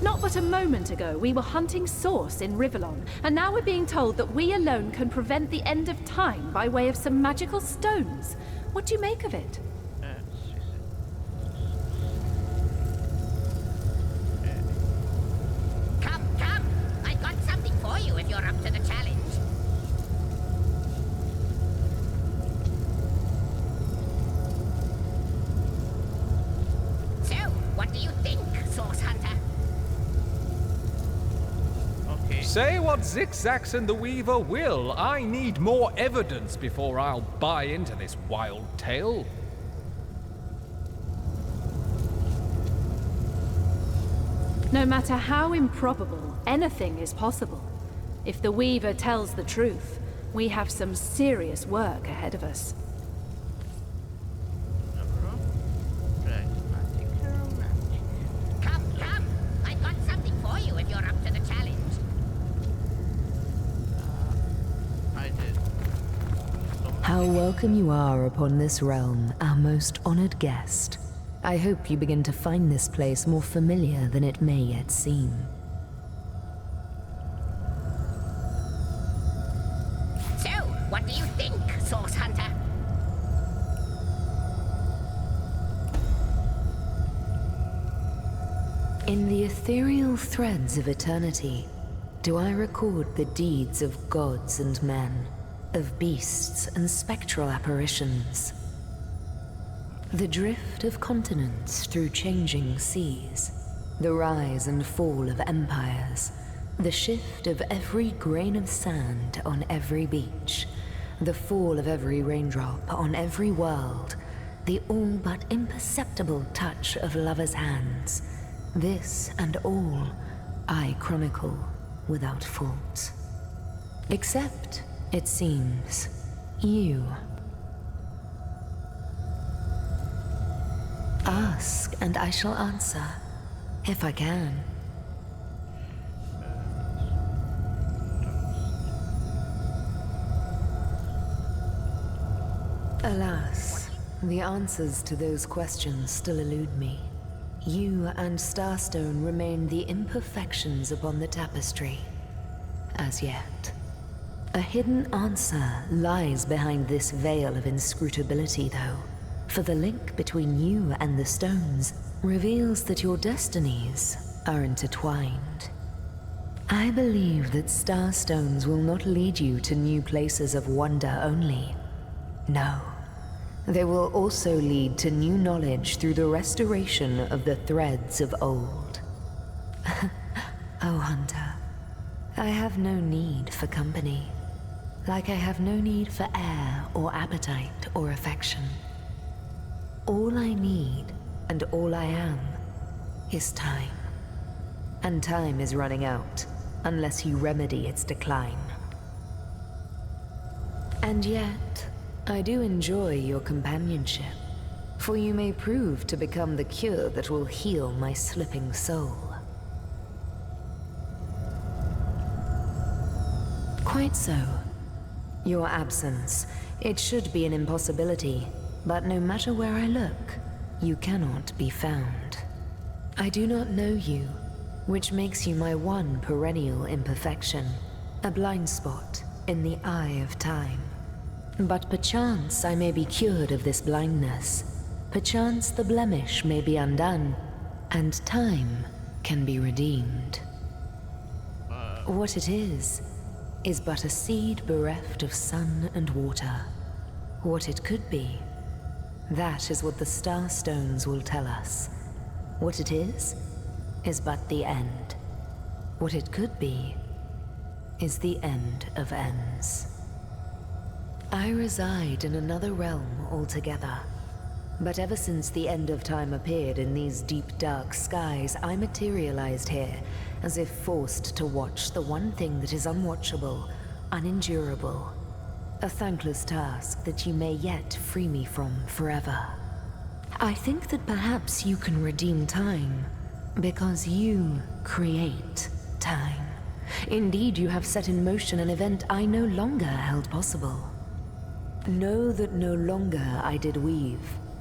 Not but a moment ago, we were hunting Source in Rivellon, and now we're being told that we alone can prevent the end of time by way of some magical stones. What do you make of it? Come, I've got something for you if you're up to the challenge. So, what do you think, Source Hunter? Say what Zigzags and the Weaver will. I need more evidence before I'll buy into this wild tale. No matter how improbable, anything is possible. If the Weaver tells the truth, we have some serious work ahead of us. Come, I've got something for you if you're up to the challenge. How welcome you are upon this realm, our most honored guest. I hope you begin to find this place more familiar than it may yet seem. So, what do you think, Source Hunter? In the ethereal threads of eternity, do I record the deeds of gods and men, of beasts and spectral apparitions. The drift of continents through changing seas, the rise and fall of empires, the shift of every grain of sand on every beach, the fall of every raindrop on every world, the all but imperceptible touch of lovers' hands. This and all I chronicle without fault. Except, it seems, you. Ask and I shall answer, if I can. Alas, the answers to those questions still elude me. You and Starstone remain the imperfections upon the tapestry, as yet. A hidden answer lies behind this veil of inscrutability, though, for the link between you and the stones reveals that your destinies are intertwined. I believe that starstones will not lead you to new places of wonder only. No, they will also lead to new knowledge through the restoration of the threads of old. Oh, Hunter, I have no need for company. Like I have no need for air or appetite or affection. All I need and all I am is time. And time is running out unless you remedy its decline. And yet, I do enjoy your companionship, for you may prove to become the cure that will heal my slipping soul. Quite so. Your absence, it should be an impossibility, but no matter where I look, you cannot be found. I do not know you, which makes you my one perennial imperfection, a blind spot in the eye of time. But perchance I may be cured of this blindness. Perchance the blemish may be undone, and time can be redeemed. What it is but a seed bereft of sun and water. What it could be, that is what the starstones will tell us. What it is but the end. What it could be is the end of ends. I reside in another realm altogether. But ever since the end of time appeared in these deep dark skies, I materialized here, as if forced to watch the one thing that is unwatchable, unendurable. A thankless task that you may yet free me from forever. I think that perhaps you can redeem time, because you create time. Indeed, you have set in motion an event I no longer held possible. Know that no longer I did weave,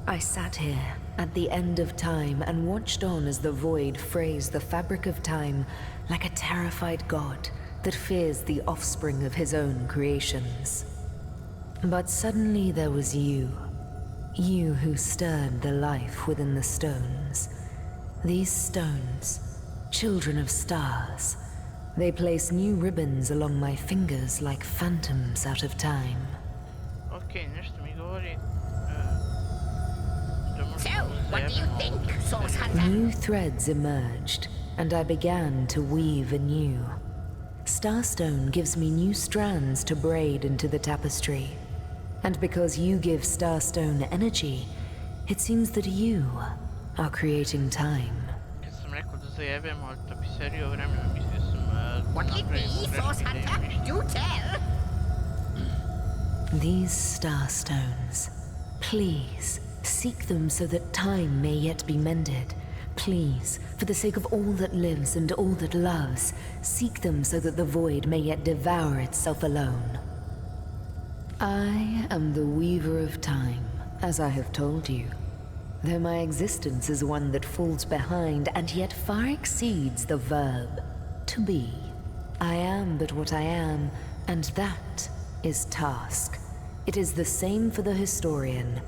I sat here at the end of time and watched on as the void frays the fabric of time like a terrified god that fears the offspring of his own creations. But suddenly there was you. You who stirred the life within the stones. These stones, children of stars, they place new ribbons along my fingers like phantoms out of time. Ok, nešto mi govori... So, what do you think, Source Hunter? New threads emerged, and I began to weave anew. Starstone gives me new strands to braid into the tapestry. And because you give Starstone energy, it seems that you are creating time. Kad sam rekao da zajebemo tapiseriju o vremenu, mislio sam... What'll it be, Source Hunter? Do tell! These Starstones, please, seek them so that time may yet be mended. Please, for the sake of all that lives and all that loves, seek them so that the void may yet devour itself alone. I am the weaver of time, as I have told you. Though my existence is one that falls behind and yet far exceeds the verb, to be. I am but what I am, and that is task. It is the same for the historian.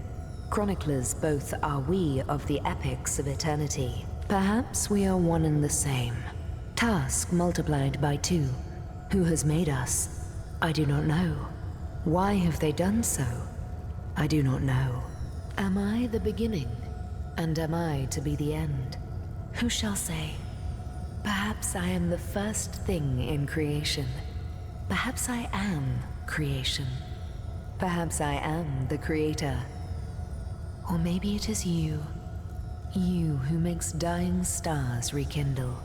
Chroniclers both are we of the epics of eternity. Perhaps we are one and the same. Task multiplied by 2. Who has made us? I do not know. Why have they done so? I do not know. Am I the beginning? And am I to be the end? Who shall say? Perhaps I am the first thing in creation. Perhaps I am creation. Perhaps I am the creator. Or maybe it is you. You who makes dying stars rekindle.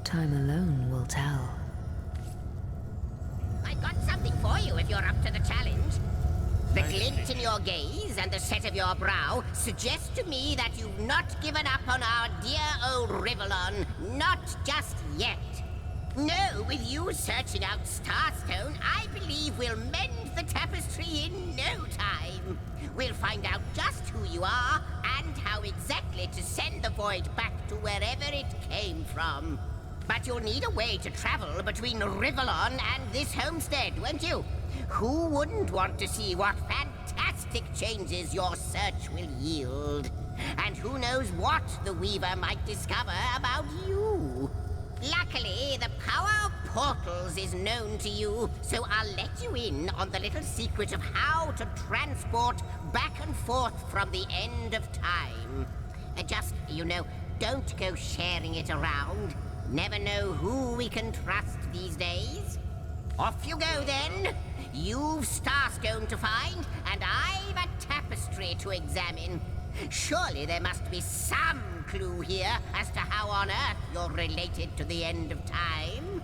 Time alone will tell. I got something for you if you're up to the challenge. The glint in your gaze and the set of your brow suggest to me that you've not given up on our dear old Rivellon. Not just yet. No, with you searching out Starstone, I believe we'll mend the tapestry in no time. We'll find out just who you are and how exactly to send the void back to wherever it came from. But you'll need a way to travel between Rivellon and this homestead, won't you? Who wouldn't want to see what fantastic changes your search will yield? And who knows what the Weaver might discover about you? Luckily, the power of portals is known to you, so I'll let you in on the little secret of how to transport back and forth from the end of time. Just, don't go sharing it around. Never know who we can trust these days. Off you go, then. You've Starstone to find, and I've a tapestry to examine. Surely there must be some clue here as to how on earth you're related to the end of time.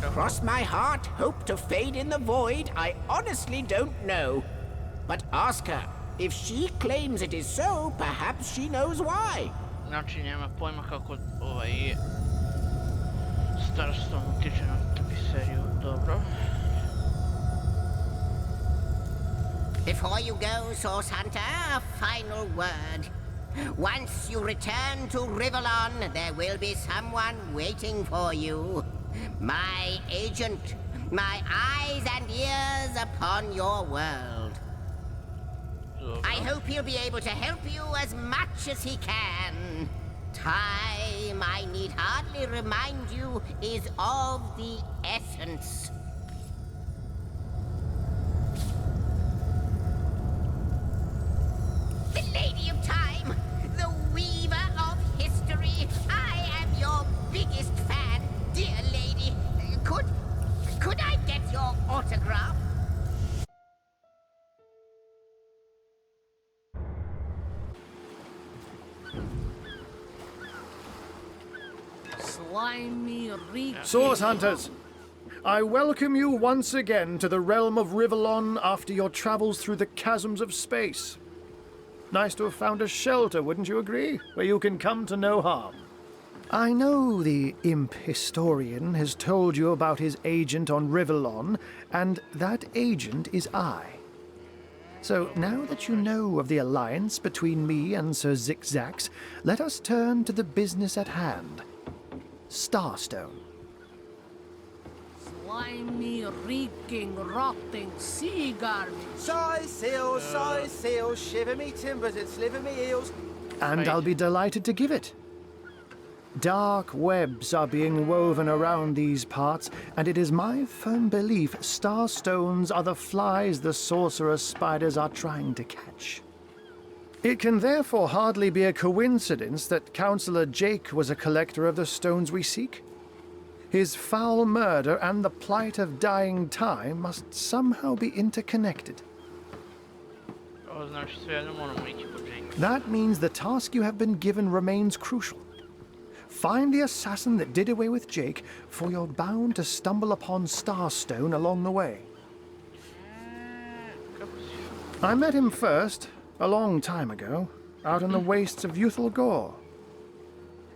Cross my heart, hope to fade in the void, I honestly don't know. But ask her. If she claims it is so, perhaps she knows why. Znači nema pojma kako Starstone utječe na tapiseriju, dobro. Before you go, Source Hunter, a final word. Once you return to Rivellon, there will be someone waiting for you. My agent, my eyes and ears upon your world. I hope he'll be able to help you as much as he can. Time, I need hardly remind you, is of the essence. The Lady of Time, the Weaver of History. I am your biggest fan, dear lady. Could I get your autograph? Slimy Source Hunters, I welcome you once again to the realm of Rivellon after your travels through the chasms of space. Nice to have found a shelter, wouldn't you agree? Where you can come to no harm. I know the imp historian has told you about his agent on Rivellon, and that agent is I. So now that you know of the alliance between me and Sir Zigzags, let us turn to the business at hand. Starstone. Slimy, reeking, rotting sea garbage. Sigh seal, shiver me timbers and sliver me heels. And I'll be delighted to give it. Dark webs are being woven around these parts, and it is my firm belief starstones are the flies the sorcerer spiders are trying to catch. It can therefore hardly be a coincidence that Councillor Jake was a collector of the stones we seek. His foul murder and the plight of dying time must somehow be interconnected. That means the task you have been given remains crucial. Find the assassin that did away with Jake, for you're bound to stumble upon Starstone along the way. I met him first, a long time ago, out in the wastes of Youthful Gore.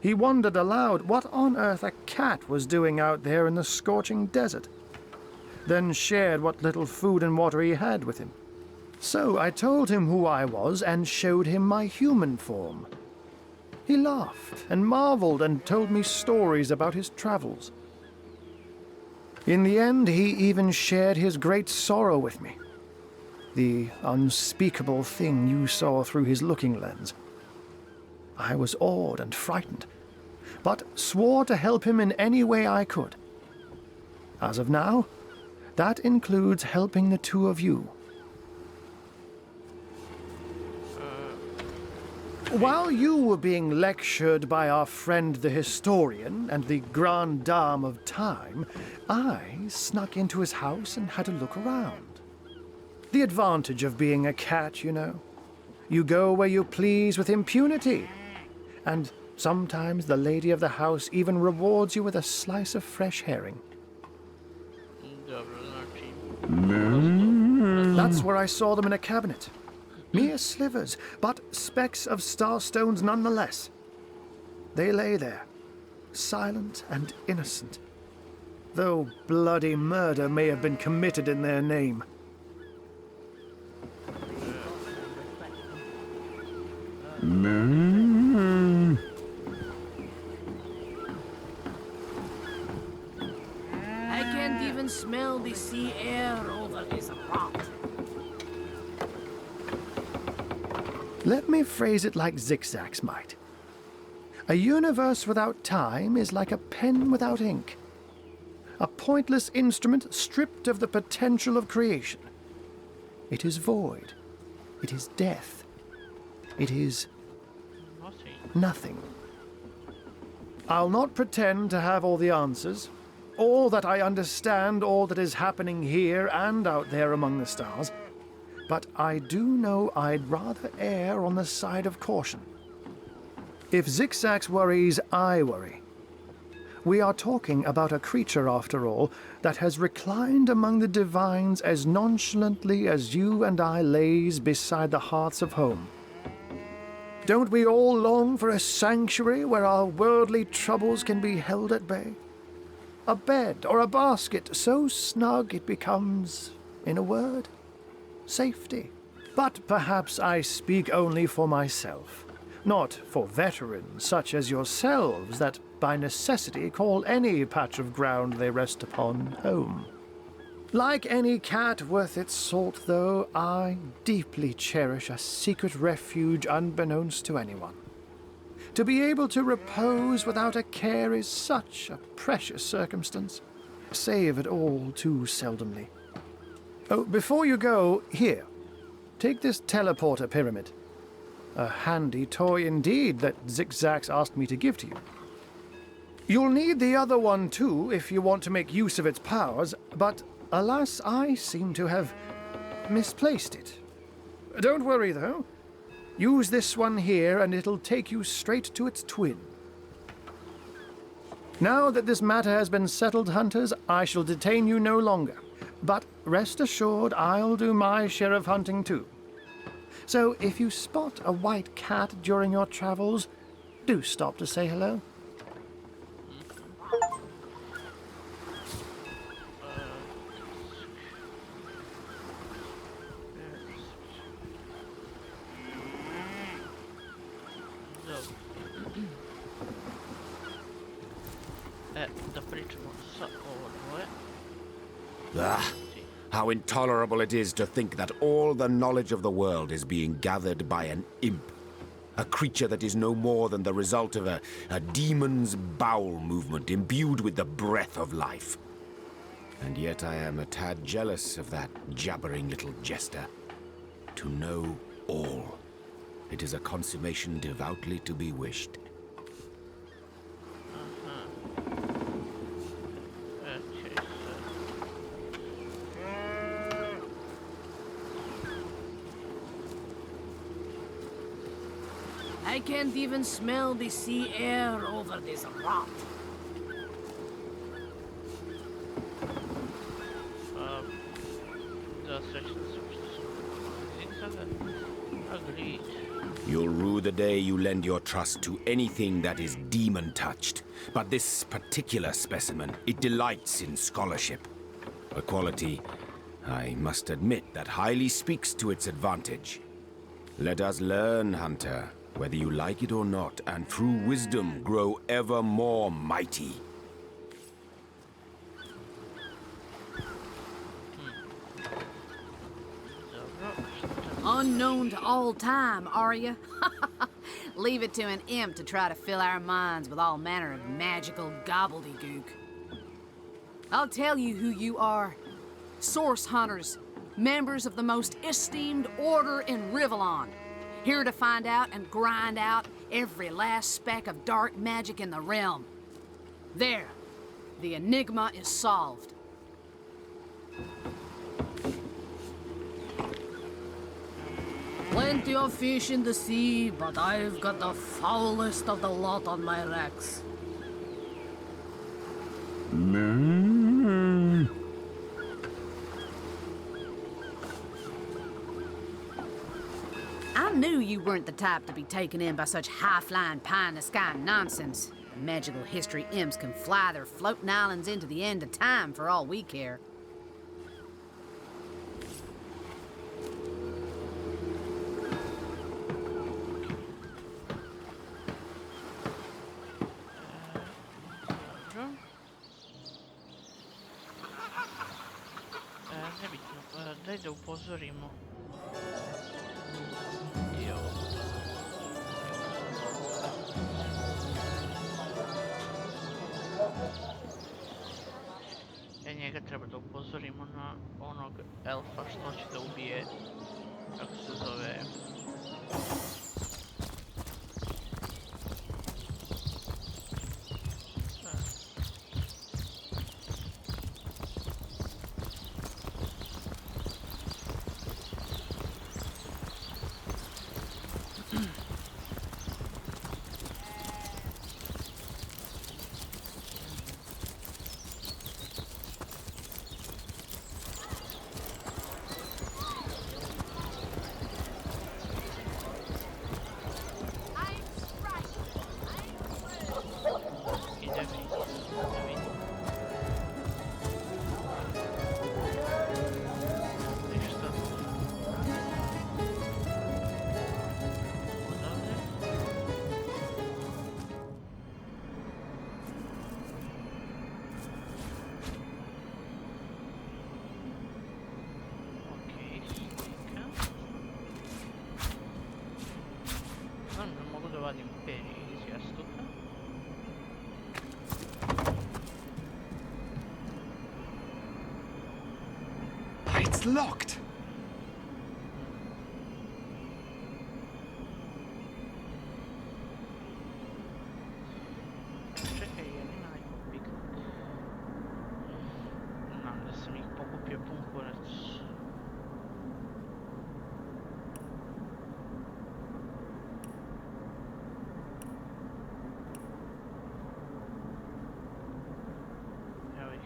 He wondered aloud what on earth a cat was doing out there in the scorching desert, then shared what little food and water he had with him. So I told him who I was and showed him my human form. He laughed and marveled and told me stories about his travels. In the end, he even shared his great sorrow with me. The unspeakable thing you saw through his looking lens. I was awed and frightened, but swore to help him in any way I could. As of now, that includes helping the two of you. While you were being lectured by our friend the historian and the grande dame of time, I snuck into his house and had a look around. The advantage of being a cat, you know. You go where you please with impunity. And sometimes the lady of the house even rewards you with a slice of fresh herring. That's where I saw them in a cabinet. Mere slivers, but specks of starstones nonetheless. They lay there, silent and innocent, though bloody murder may have been committed in their name. I can't even smell the sea air over this rock. Let me phrase it like Zigzags might. A universe without time is like a pen without ink. A pointless instrument stripped of the potential of creation. It is void. It is death. It is nothing. I'll not pretend to have all the answers, or that I understand all that is happening here and out there among the stars. But I do know I'd rather err on the side of caution. If Zigzags worries, I worry. We are talking about a creature, after all, that has reclined among the divines as nonchalantly as you and I laze beside the hearths of home. Don't we all long for a sanctuary where our worldly troubles can be held at bay? A bed or a basket so snug it becomes, in a word, safety. But perhaps I speak only for myself, not for veterans such as yourselves that by necessity call any patch of ground they rest upon home. Like any cat worth its salt, though, I deeply cherish a secret refuge unbeknownst to anyone. To be able to repose without a care is such a precious circumstance, save it all too seldomly. Oh, before you go, here, take this teleporter pyramid. A handy toy indeed that Zigzags asked me to give to you. You'll need the other one too if you want to make use of its powers, but alas, I seem to have misplaced it. Don't worry though. Use this one here and it'll take you straight to its twin. Now that this matter has been settled, hunters, I shall detain you no longer. But rest assured, I'll do my share of hunting too. So if you spot a white cat during your travels, do stop to say hello. Da pričamo sa ovo dvoje. Ah, how intolerable it is to think that all the knowledge of the world is being gathered by an imp. A creature that is no more than the result of a demon's bowel movement imbued with the breath of life. And yet I am a tad jealous of that jabbering little jester. To know all. It is a consummation devoutly to be wished. I can't even smell the sea air over this rot. Agreed. You'll rue the day you lend your trust to anything that is demon-touched. But this particular specimen, it delights in scholarship. A quality, I must admit, that highly speaks to its advantage. Let us learn, Hunter, whether you like it or not, and through wisdom grow ever more mighty. Unknown to all time, are you? Leave it to an imp to try to fill our minds with all manner of magical gobbledygook. I'll tell you who you are. Source hunters, members of the most esteemed order in Rivellon. Here to find out and grind out every last speck of dark magic in the realm. There, the enigma is solved. Plenty of fish in the sea, but I've got the foulest of the lot on my racks. I knew you weren't the type to be taken in by such high-flying, pie-in-the-sky nonsense. Magical history imps can fly their floating islands into the end of time for all we care. Nebitno, daj da upozorimo. Dio. Njega treba da upozorimo na onog elfa što će da ubije, kako se zove... It's locked. Čekaj, je li ima neko piknik? Znam da sam ih pokupio pun kurac. Evo ih.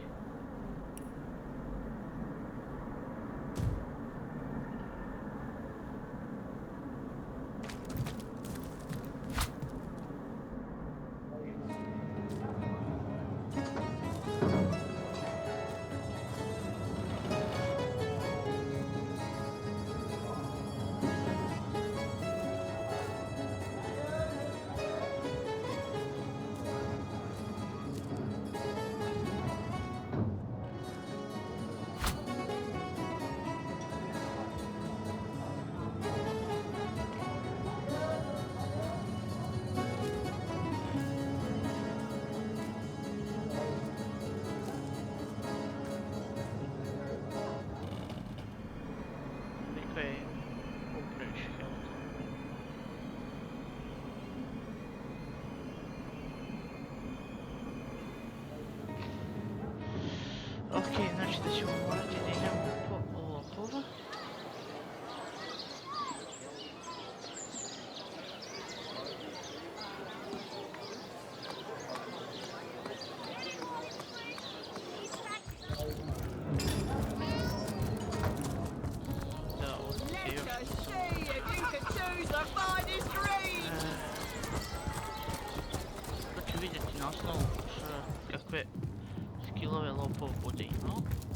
Znači da ćemo morati da idemo po lopova.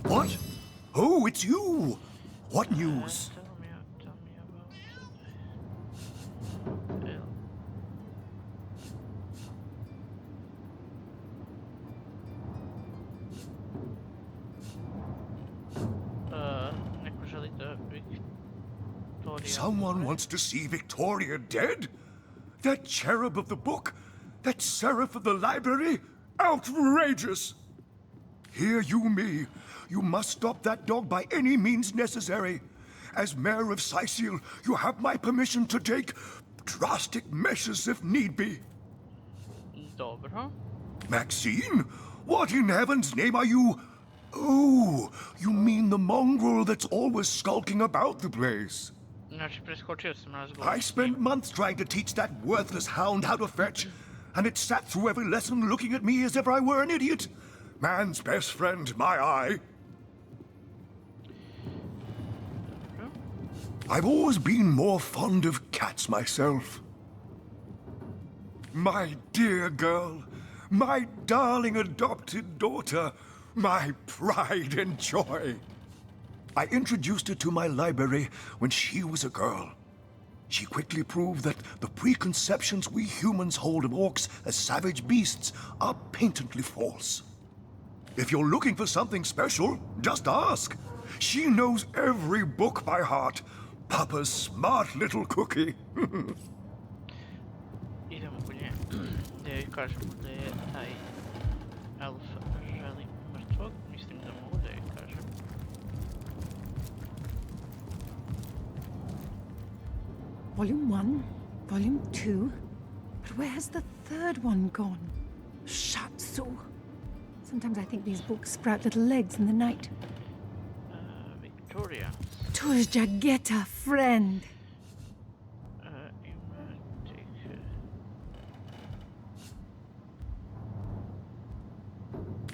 What? Oh, it's you! What news? Tell me about neko želi da Victoria... Someone wants to see Victoria dead? That cherub of the book? That seraph of the library? Outrageous! Hear you me. You must stop that dog by any means necessary. As mayor of Sicil, you have my permission to take drastic measures if need be. Dobro. Maxine? What in heaven's name are you? Oh, you mean the mongrel that's always skulking about the place. Znači, preskočio sam razgovor. I spent months trying to teach that worthless hound how to fetch, and it sat through every lesson looking at me as if I were an idiot. Man's best friend, my eye. I've always been more fond of cats myself. My dear girl, my darling adopted daughter, my pride and joy. I introduced her to my library when she was a girl. She quickly proved that the preconceptions we humans hold of orcs as savage beasts are patently false. If you're looking for something special, just ask. She knows every book by heart. Papa's smart little cookie. Idemo bolje da joj kažemo da je taj elf želi mrtvog. Mislim da mogu da joj kažem. Volume 1, Volume 2, but where has the third one gone? Shatsu. Sometimes I think these books sprout little legs in the night. Victoria. To's Jagetta, friend.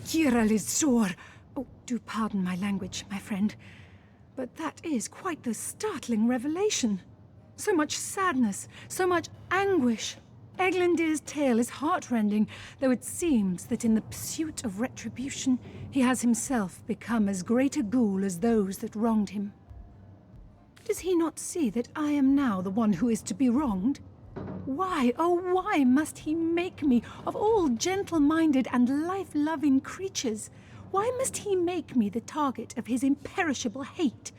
Kira Lizor. Oh, do pardon my language, my friend. But that is quite the startling revelation. So much sadness, so much anguish. Eglandir's tale is heartrending, though it seems that in the pursuit of retribution, he has himself become as great a ghoul as those that wronged him. Does he not see that I am now the one who is to be wronged? Why, oh why must he make me, of all gentle-minded and life-loving creatures, why must he make me the target of his imperishable hate?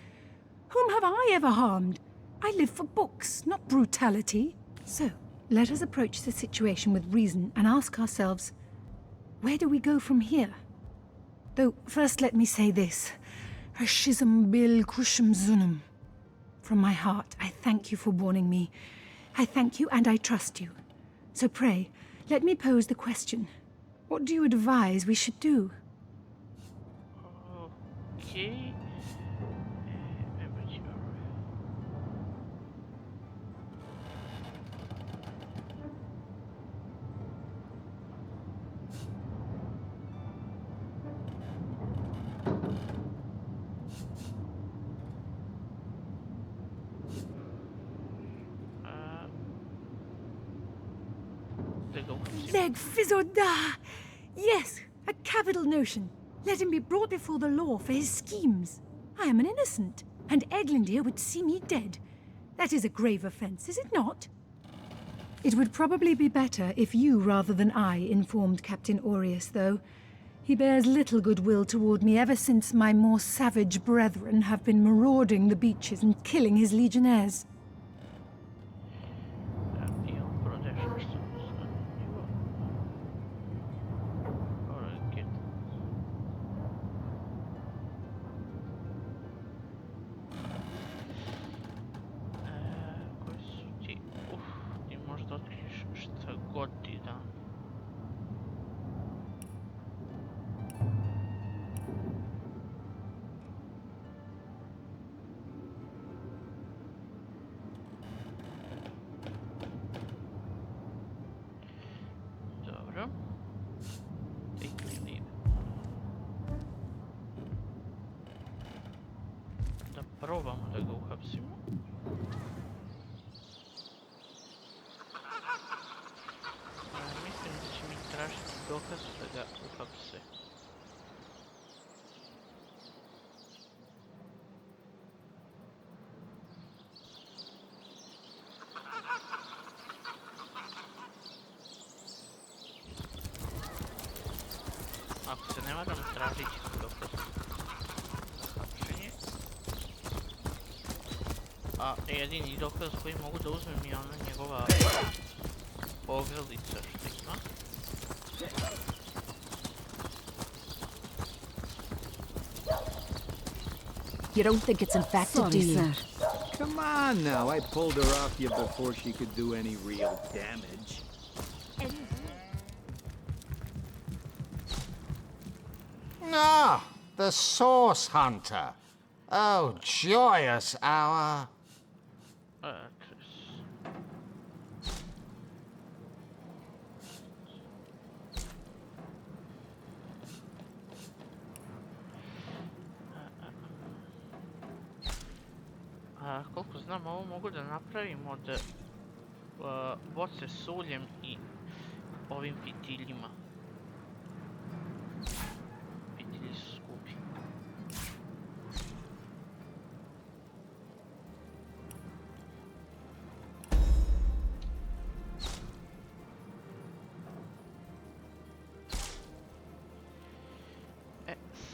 Whom have I ever harmed? I live for books, not brutality. So, let us approach the situation with reason and ask ourselves, where do we go from here? Though, first let me say this. Hashism bil kushum zunum. From my heart, I thank you for warning me. I thank you and I trust you. So pray, let me pose the question. What do you advise we should do? Okay. Epizoda! Yes, a capital notion. Let him be brought before the law for his schemes. I am an innocent, and Eglandir would see me dead. That is a grave offense, is it not? It would probably be better if you rather than I informed Captain Aureus, though. He bears little goodwill toward me ever since my more savage brethren have been marauding the beaches and killing his legionnaires. probamo da ga uhapsimo. Mislim da će mi tražiti dokaz da ga uhapse. Ako se ne varam, tražit ću dokaz za hapšenje. A jedini dokaz koji mogu da uzmem je ona njegova ogrlica što ima. You don't think it's infected, do you? Come on now, I pulled her off you before she could do any real damage. Ah, the Source Hunter. Oh, joyous hour. Koliko znam, ovo mogu da napravim od boce s uljem i ovim fitiljima. Fitilji su skupi.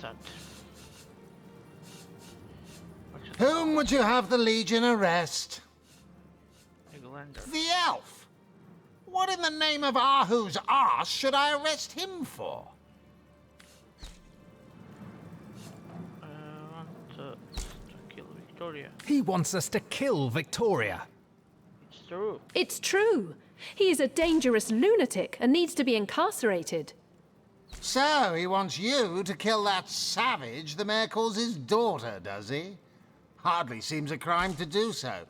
Sad. Whom would you have the Legion arrest? Eglander. The elf. What in the name of Ahu's arse should I arrest him for? I want to kill Victoria. He wants us to kill Victoria. It's true. It's true. He is a dangerous lunatic and needs to be incarcerated. So he wants you to kill that savage the mayor calls his daughter, does he? Hardly seems a crime to do so.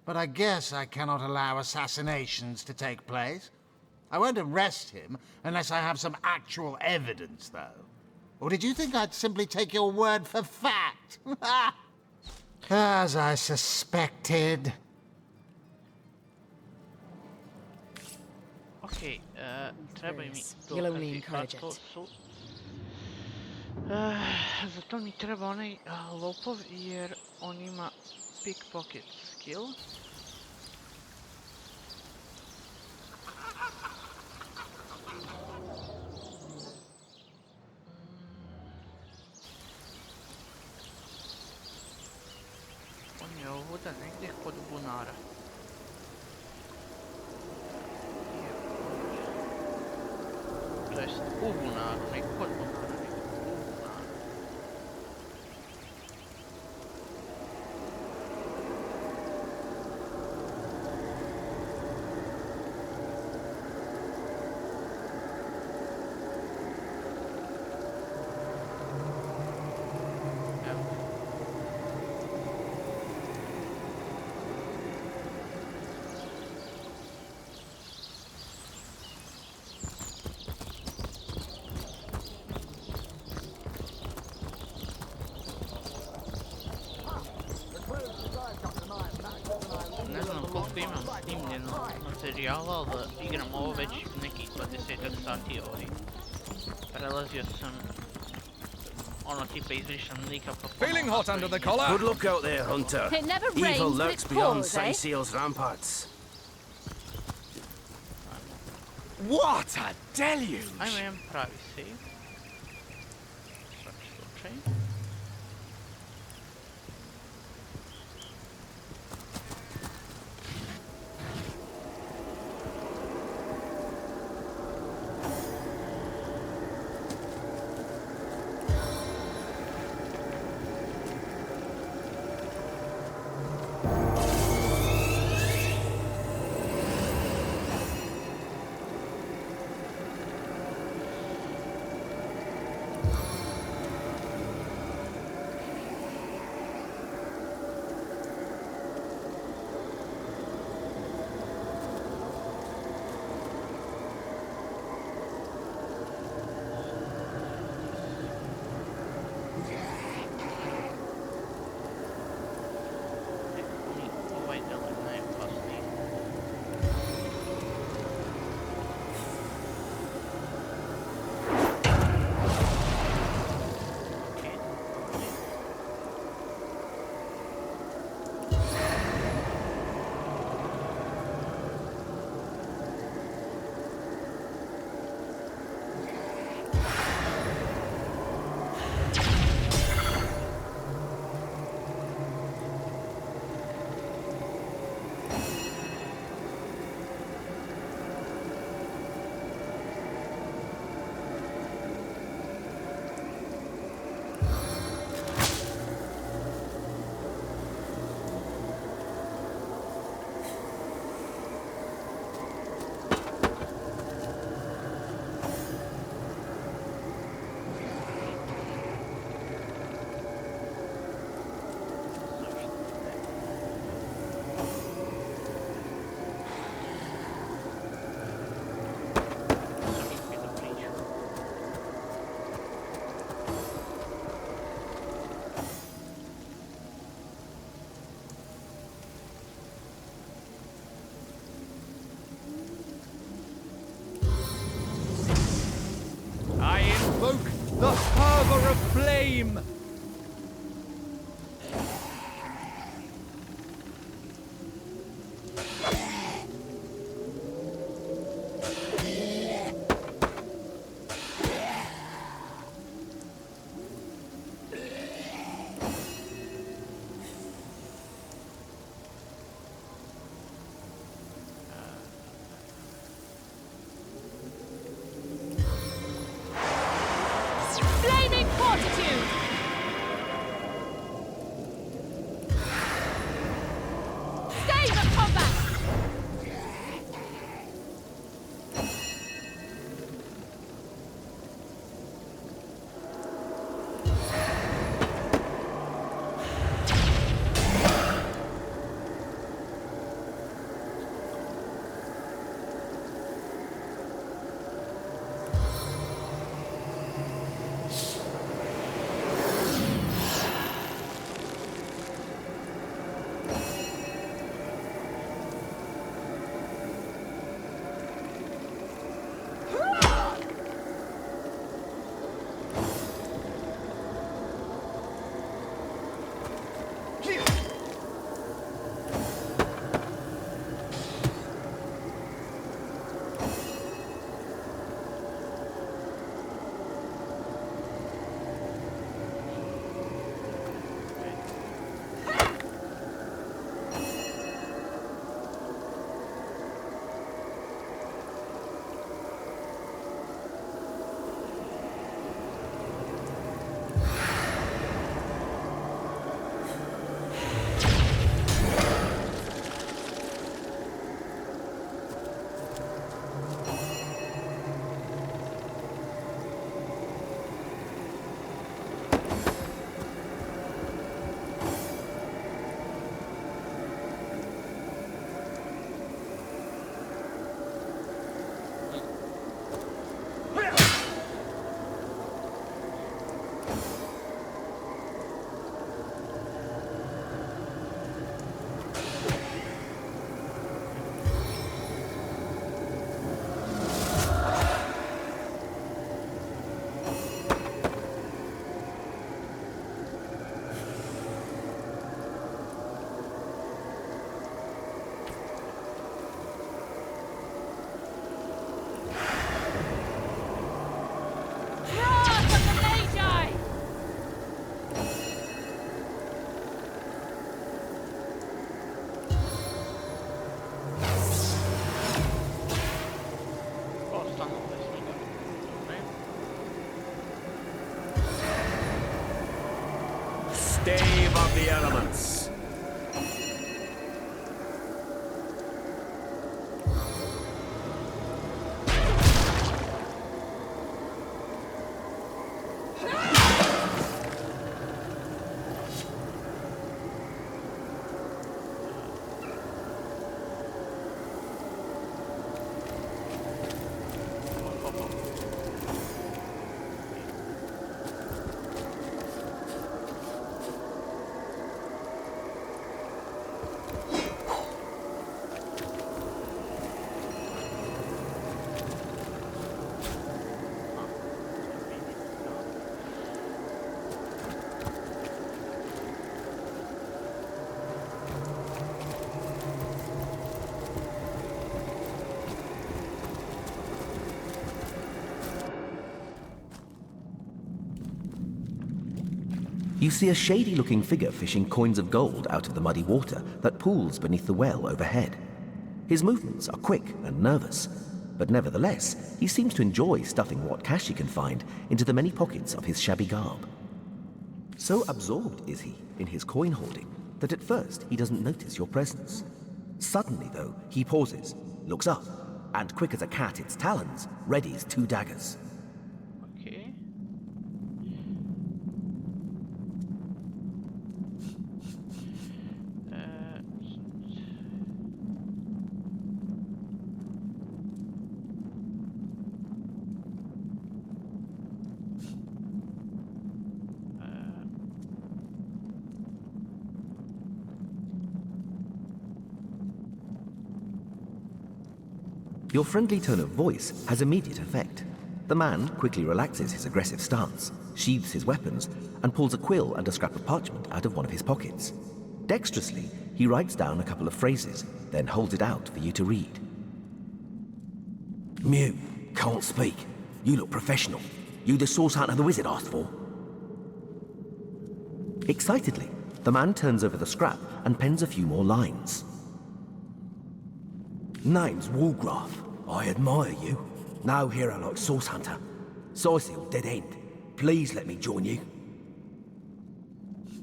But I guess I cannot allow assassinations to take place. I won't arrest him unless I have some actual evidence, though. Or did you think I'd simply take your word for fact? As I suspected. Okay, treba mi You'll only dokazi, encourage a to it. su... za to mi treba onaj lopov jer on ima pickpocket skill. On je ovuda negdje kod bunara. To jest u bunaru, ne kod bunara, nego u bunaru. Evo. Ne znam koliko imam snimljeno materijala, ali da igram ovo već nekih 20 sati prelazio sam ono tipa izbrišam lika pa Feeling hot under the collar? Good luck out there, Hunter. It never Evil rains, but lurks it beyond pours, eh? Sightseer's ramparts. What a deluge! Ajmo jedan pravi save. Svaki slučaj. invoke the fervor of flame! Stave of the elements. You see a shady-looking figure fishing coins of gold out of the muddy water that pools beneath the well overhead. His movements are quick and nervous, but nevertheless, he seems to enjoy stuffing what cash he can find into the many pockets of his shabby garb. So absorbed is he in his coin hoarding that at first he doesn't notice your presence. Suddenly, though, he pauses, looks up, and quick as a cat its talons, readies 2 daggers. Your friendly tone of voice has immediate effect. The man quickly relaxes his aggressive stance, sheathes his weapons, and pulls a quill and a scrap of parchment out of one of his pockets. Dexterously, he writes down a couple of phrases, then holds it out for you to read. Mute. Can't speak. You look professional. You the source hunter the wizard asked for? Excitedly, the man turns over the scrap and pens a few more lines. Name's Walgraf. I admire you. No hero like source hunter. Sisil, dead end. Please let me join you.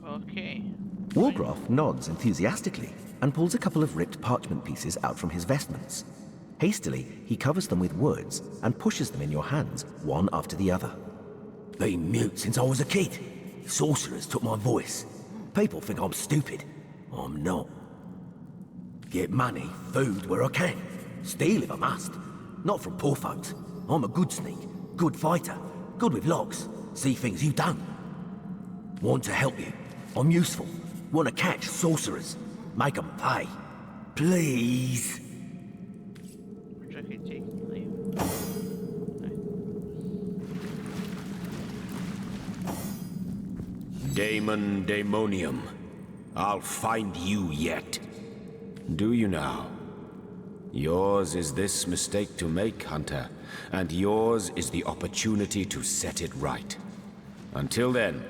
Okay. Walgraf nods enthusiastically and pulls a couple of ripped parchment pieces out from his vestments. Hastily, he covers them with words and pushes them in your hands, one after the other. Been mute since I was a kid. Sorcerers took my voice. People think I'm stupid. I'm not. Get money, food where I can. Steal if I must. Not from poor folks. I'm a good sneak, good fighter, good with locks. See things you don't. Want to help you. I'm useful. Want to catch sorcerers. Make 'em pay. Please. Daemon Daemonium, I'll find you yet. Do you now? Yours is this mistake to make, Hunter, and yours is the opportunity to set it right. Until then,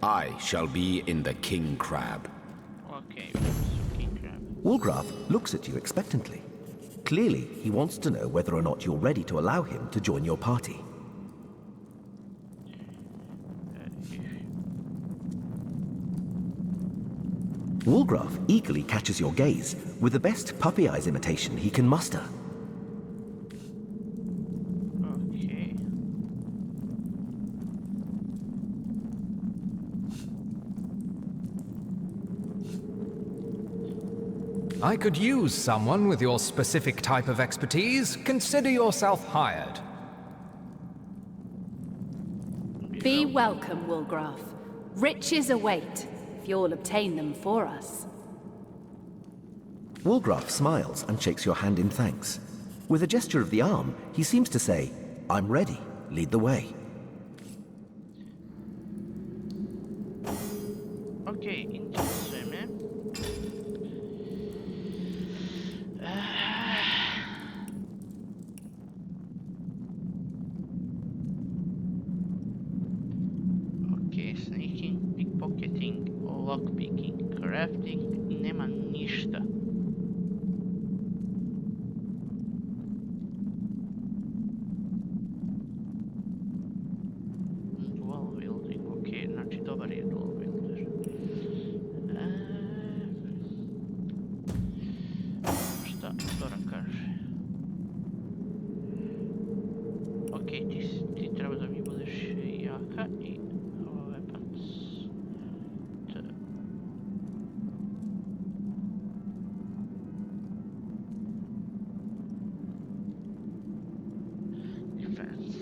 I shall be in the King Crab. Okay, King Crab. Walgraf looks at you expectantly. Clearly, he wants to know whether or not you're ready to allow him to join your party. Walgraf eagerly catches your gaze with the best puppy eyes imitation he can muster. Okay. I could use someone with your specific type of expertise. Consider yourself hired. Be welcome, Walgraf. Riches await, if you'll obtain them for us. Walgraf smiles and shakes your hand in thanks. With a gesture of the arm, he seems to say, "I'm ready. Lead the way." Okay, interesujeme. Okay, sneaking, pickpocketing, lockpicking, crafting, nema ništa. Dual wielding, ok, znači dobar je dual wielder. Šta Dora kaže? Ok, ti treba da mi budeš jaka i weapons. Defense.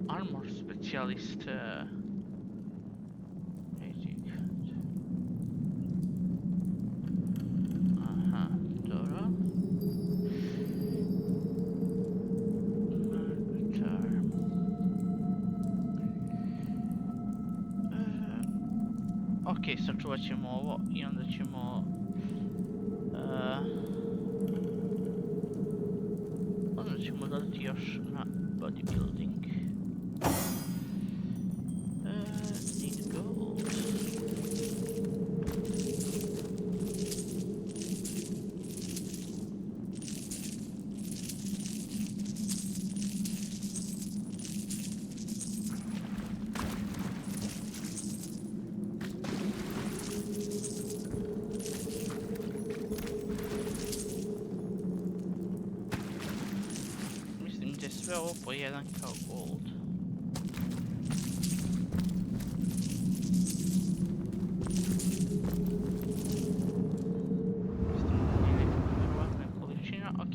Armor specialist. Aha, dobro. Ok, sačuvat ćemo ovo i onda ćemo onda ćemo dodati još na bodybuilding. Need gold. Mislim da je sve ovo po jedan kao gold. Ok,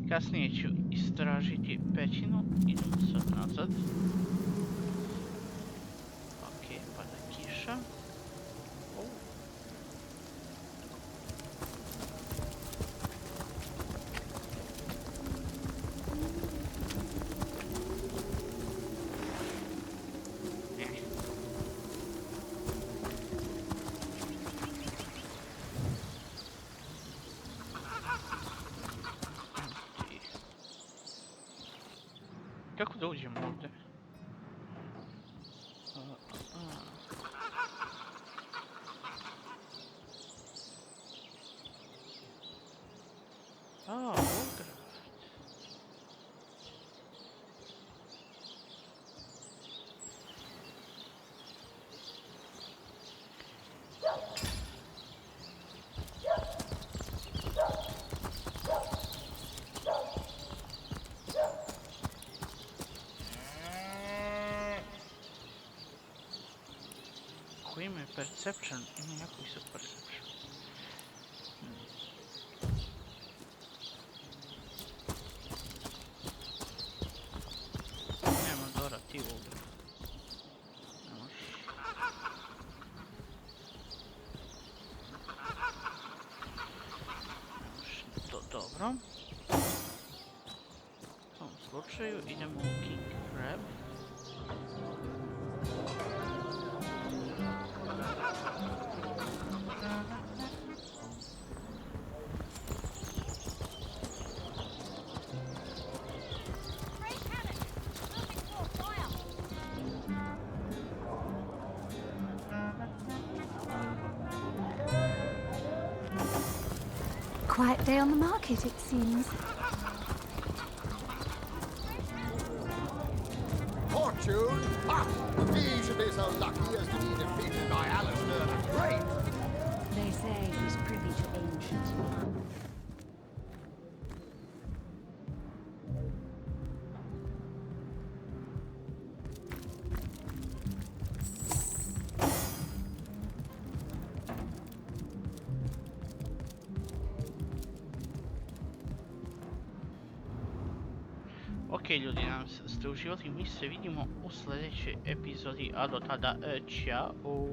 kasnije ću istražiti pećinu, idemo sad nazad. Ok, pada kiša. Kako da uđemo ovdje? Ovdje. Koji imaju perception, ima jako isto perception. Nema Dora, ti ovdje. Ne možeš. Ne možeš to, dobro. U tom slučaju idemo u King Crab. Quiet day on the market, it seems. Fortune! Ha! He should be so lucky as to be defeated by Alistair the Great! They say he's privy to ancient knowledge. Ok ljudi, nadam se da ste uživali, mi se vidimo u sljedećoj epizodi, a do tada, ćao!